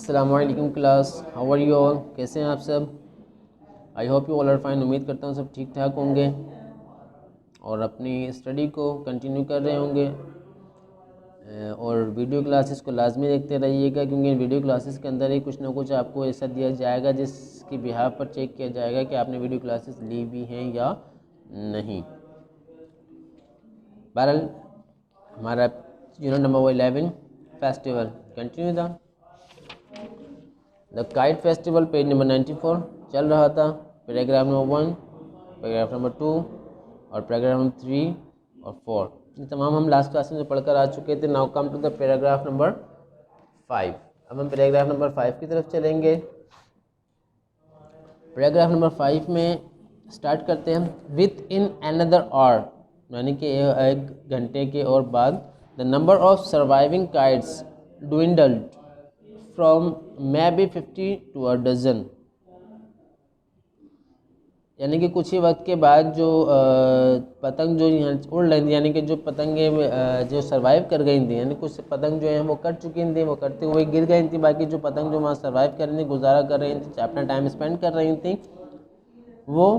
अस्सलामुअलैकुम class, how are you all? कैसे हैं आप सब? I hope you all are fine. उम्मीद करता हूँ सब ठीक ठाक होंगे और अपनी स्टडी को कंटिन्यू कर रहे होंगे। और वीडियो क्लासेस को लाजमी देखते रहिएगा, क्योंकि वीडियो क्लासेस के अंदर ही कुछ ना कुछ आपको ऐसा दिया जाएगा जिसकी बिहाफ पर चेक किया जाएगा कि आपने वीडियो क्लासेस ली भी हैं या नहीं। बहरहाल हमारा यूनिट नंबर 11 फेस्टिवल कंटिन्यू था। The kite festival page number 94 चल रहा था। पैराग्राफ नंबर 1, पैराग्राफ नंबर 2 और पैराग्राफ नंबर 3 और 4 ये तमाम हम लास्ट क्लास में पढ़कर आ चुके थे। Now come to the paragraph number 5। अब हम पैराग्राफ नंबर 5 की तरफ चलेंगे। पैराग्राफ नंबर 5 में स्टार्ट करते हैं विथ इन अनदर आवर, यानी कि 1 घंटे के और बाद the number of surviving kites dwindled from maybe 50 to a dozen। यानी कि कुछ ही वक्त के बाद जो पतंग जो यहाँ उड़ रही थी, यानी कि जो पतंगे जो सरवाइव कर गई थी, यानी कुछ पतंग जो है वो कट चुकी थी, वो कटते हुए गिर गई थी। बाकी जो पतंग जो वहाँ सरवाइव कर रही थी, गुजारा कर रही थी, अपना टाइम स्पेंड कर रही थी, वो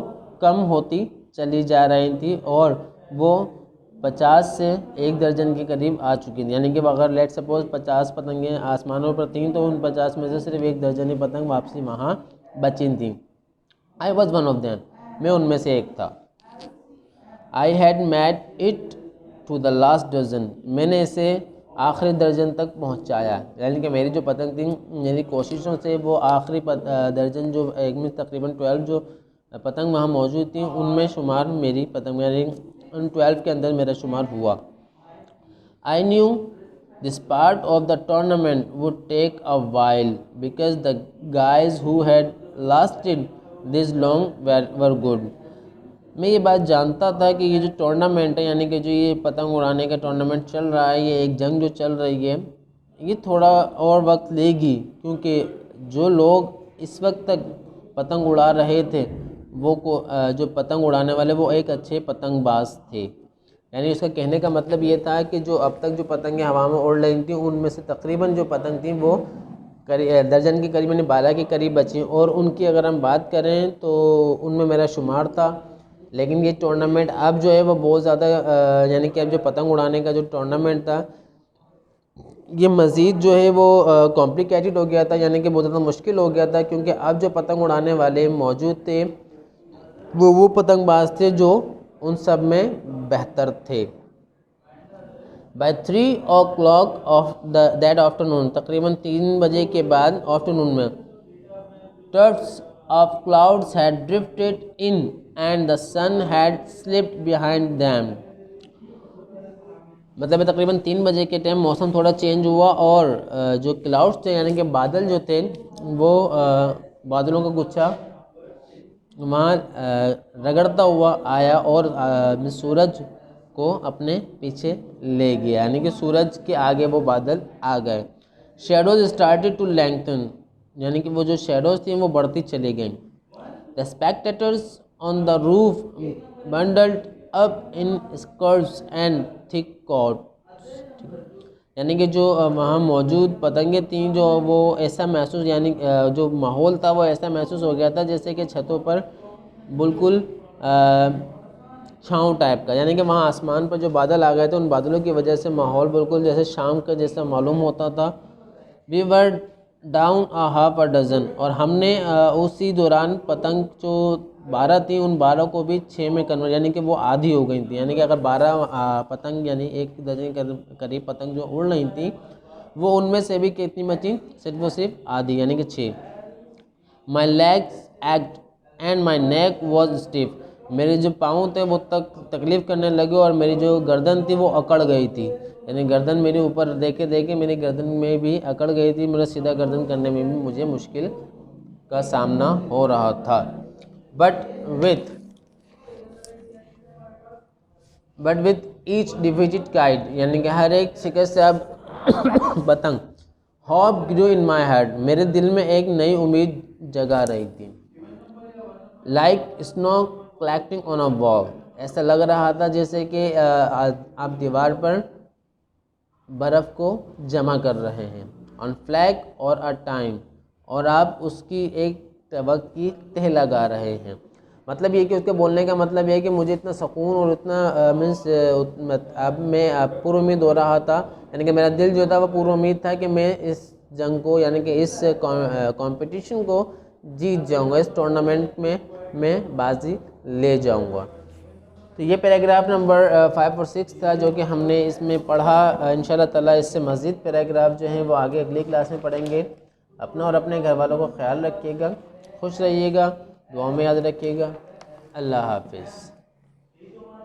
कम होती चली जा रही थी और वो 50 से 1 दर्जन के करीब आ चुकी थी। यानी कि अगर लेट सपोज 50 पतंगें आसमानों पर थीं, तो उन 50 में से सिर्फ 1 दर्जन ही पतंग वापसी वहाँ बची थी। I was one of them, मैं उनमें से एक था। I had made it to the last dozen, मैंने इसे आखिरी दर्जन तक पहुँचाया। यानी कि मेरी जो पतंग थी, मेरी कोशिशों से वो आखिरी दर्जन जो एक में तकरीबन 12 जो पतंग वहाँ मौजूद थी, उनमें शुमार मेरी पतंग, यानी उन 12 के अंदर मेरा शुमार हुआ। I knew this part of the tournament would take a while because the guys who had lasted this long were good. मैं ये बात जानता था कि ये जो टूर्नामेंट है, यानी कि जो ये पतंग उड़ाने का टूर्नामेंट चल रहा है, ये एक जंग जो चल रही है, ये थोड़ा और वक्त लेगी, क्योंकि जो लोग इस वक्त तक पतंग उड़ा रहे थे वो जो पतंग उड़ाने वाले वो एक अच्छे पतंगबाज थे। यानी उसका कहने का मतलब ये था कि जो अब तक जो पतंगें हवा में उड़ रही थी, उनमें से तकरीबन जो पतंग थी वो दर्जन के करीब, यानी 12 के करीब बची। और उनकी अगर हम बात करें तो उनमें मेरा शुमार था। लेकिन ये टूर्नामेंट अब जो है वो बहुत ज़्यादा, यानी कि अब जो पतंग उड़ाने का जो टूर्नामेंट था, ये मज़ीद जो है वो कॉम्प्लिकेटेड हो गया था, यानी कि बहुत ज़्यादा मुश्किल हो गया था, क्योंकि अब जो पतंग उड़ाने वाले मौजूद थे वो पतंगबाज थे जो उन सब में बेहतर थे। Bye 3 o'clock of that afternoon, तकरीबन 3 बजे के बाद आफ्टरनून में, tufts of clouds had drifted in and the sun had slipped behind them। मतलब तकरीबन 3 बजे के टाइम मौसम थोड़ा चेंज हुआ और जो क्लाउड्स थे, यानी कि बादल जो थे, वो बादलों का गुच्छा वहाँ रगड़ता हुआ आया और सूरज को अपने पीछे ले गया, यानी कि सूरज के आगे वो बादल आ गए। शेडोज स्टार्टेड टू लेंथन, यानी कि वो जो शेडोज थी वो बढ़ती चली गई। The spectators on the roof bundled up in skirts and thick quotes, यानी कि जो वहाँ मौजूद पतंगें थीं, जो वो ऐसा महसूस, यानी जो माहौल था वो ऐसा महसूस हो गया था जैसे कि छतों पर बिल्कुल छाँव टाइप का, यानी कि वहाँ आसमान पर जो बादल आ गए थे, उन बादलों की वजह से माहौल बिल्कुल जैसे शाम का जैसा मालूम होता था। We were down a half a dozen, और हमने उसी दौरान पतंग जो 12 थी, उन 12 को भी 6 में कन्वर्ट, यानी कि वो आधी हो गई थी। यानी कि अगर 12 पतंग, यानी 1 दर्जन के करीब पतंग जो उड़ रही थी, वो उनमें से भी कितनी बची, सिर्फ आधी, यानी कि 6। My legs act and my neck was stiff, मेरे जो पाँव थे वो तकलीफ़ करने लगे और मेरी जो गर्दन थी वो अकड़ गई थी, यानी गर्दन मेरे ऊपर देखे देखे मेरी गर्दन में भी अकड़ गई थी। मेरा सीधा गर्दन करने में भी मुझे मुश्किल का सामना हो रहा था। But with each defeated kite, यानी कि हर एक शिकस्त अब पतंग, hope Guru in my heart, मेरे दिल में एक नई उम्मीद जगा रही थी। Like snow collecting on a wall, ऐसा लग रहा था जैसे कि आप दीवार पर बर्फ़ को जमा कर रहे हैं। ऑन फ्लैग और अ टाइम, और आप उसकी एक वक्त की तह लगा रहे हैं। मतलब ये कि उसके बोलने का मतलब ये है कि मुझे इतना सुकून और इतना मीन्स अब मैं पूरी उम्मीद हो रहा था, यानी कि मेरा दिल जो था वो पूरी उम्मीद था कि मैं इस जंग को यानी कि इस कंपटीशन को जीत जाऊंगा, इस टूर्नामेंट में मैं बाजी ले जाऊंगा। तो ये पैराग्राफ नंबर 5 और 6 था जो कि हमने इसमें पढ़ा। इंशाल्लाह ताला इससे मज़ीद पैराग्राफ जो हैं वो आगे अगली क्लास में पढ़ेंगे। अपना और अपने घर वालों को ख्याल रखिएगा, खुश रहिएगा, दुआ में याद रखिएगा। अल्लाह हाफिज़।